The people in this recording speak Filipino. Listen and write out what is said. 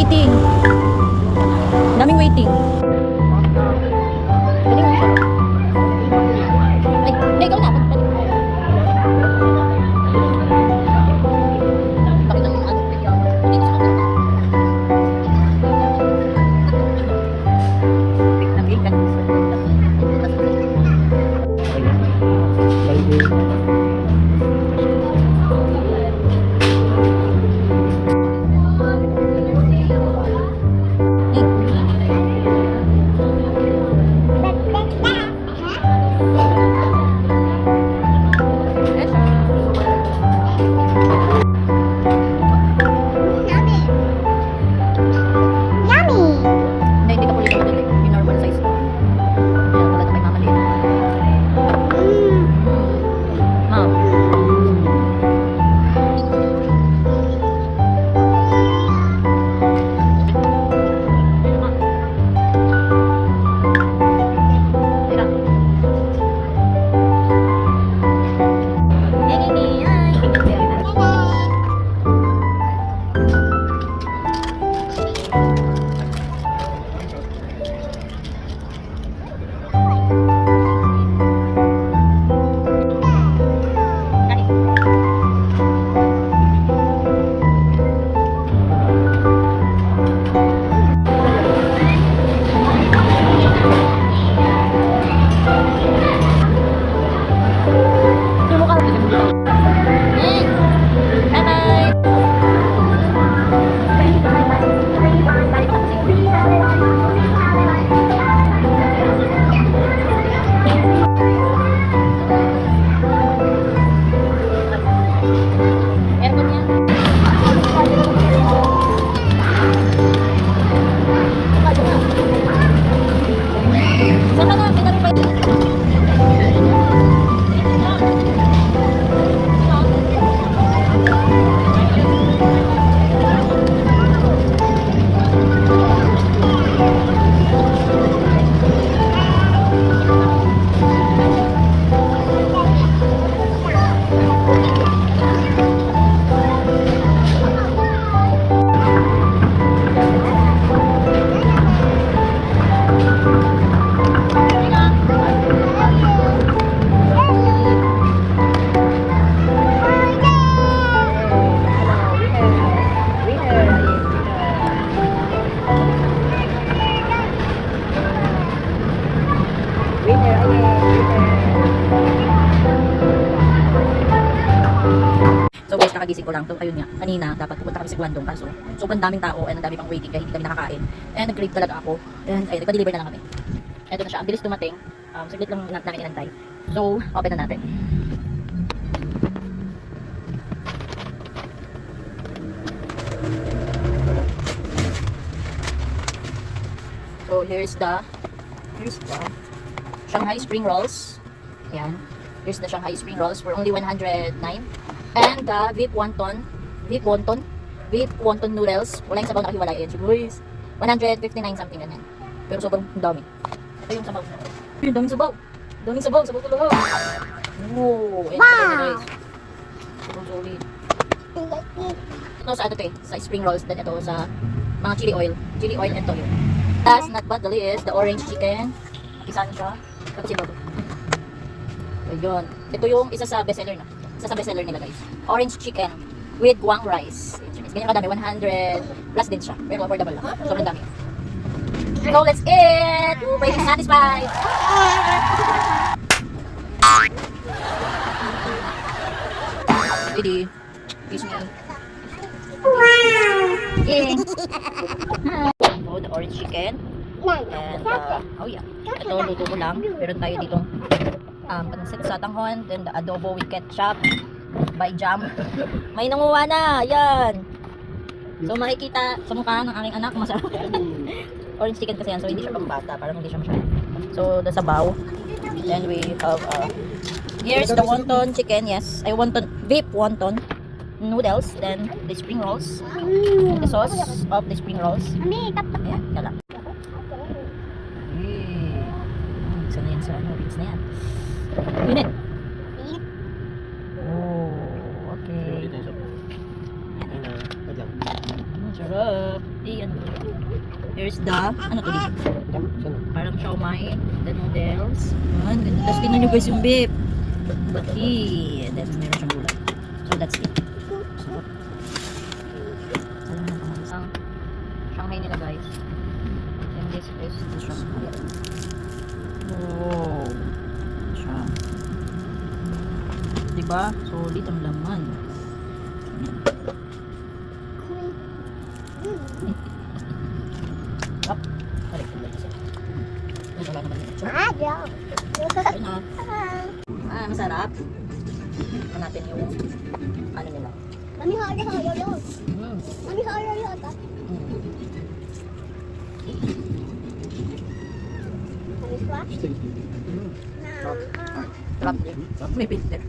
Waiting. Daming waiting. Pwede mo sarap. Ay, hindi, ikaw na. Bakit ang ano? Hindi ko sa kanila. Hindi ka puli naman dun eh. Yung normal size ko. Kaya tulad na may mamaliit. Ah. Tira. So guys, kakagising ko lang. So ayun nga, kanina dapat pupunta kami sa Guangdong kaso sobrang daming tao and ang dami pang waiting kaya hindi kami nakakain. And nag-crave talaga ako. And ayun, nagpa-deliver na lang kami. Ito na siya, ang bilis dumating. Saglit lang namin inantay. So, open na natin. So here's the Shanghai Spring Rolls. Ayan. Here's the Shanghai Spring Rolls for only 109. And the beef wonton noodles. Wala yung sabaw na kahiwalayin. So guys, 159 something ganyan. Pero sobrang dami. Ito yung sabaw. Daming sabaw. Daming sabaw. Sabaw talaga. Oh, and sabaw na guys. Sobrang solid. Ito sa ano to eh, sa spring rolls. Then ito sa mga chili oil and toyo. Last not but the least, the orange chicken. Isa siya. Tapos yung bago. Ayun. Ito yung isa sa bestseller na. Isa sa bestseller nila guys. Orange chicken with guang rice. Ganyan kadami. 100 plus din siya. Pero affordable lang. Sobrang dami. So let's eat! We're satisfied! Ready? Excuse me. Yeah. So, the orange chicken. And, oh yeah. Ito, luto ko lang. Meron tayo dito pansit sa tanghon. Then, the adobo with ketchup. By jam. May nanguha na. Yan. So, makikita sa mukha ng aking anak. Masarap. Orange chicken kasi yan. So, hindi siya pang bata. Parang hindi siya masyado. So, the sabaw. Then, we have, here's the wonton chicken. Yes. Wonton, beef wonton noodles. Then, the spring rolls. And the sauce of the spring rolls. Ayan, kala. Isa na yan sa ano. Rinse na yan. Minute. Oh, okay. Sarap. Eh, ano to? Here's the, ano to dito? Parang siomai, the noodles. Yan, ganda. Tapos tingnan nyo guys yung beef. Baki. And then meron siyang gulay. So that's it. Sarap. Alam mo naman ang Shanghai nila guys. And this is the Shanghai. Wow. Siya. Diba? Solid ang laman. Yan. Up. Balik ko lang siya. Yan, wala naman yung Ayun na. Masarap. Ito natin yung ano nila. Mami, hayo yun. Mm. Mami, hayo yun. Mami, swatch? Sarap din. May pinter.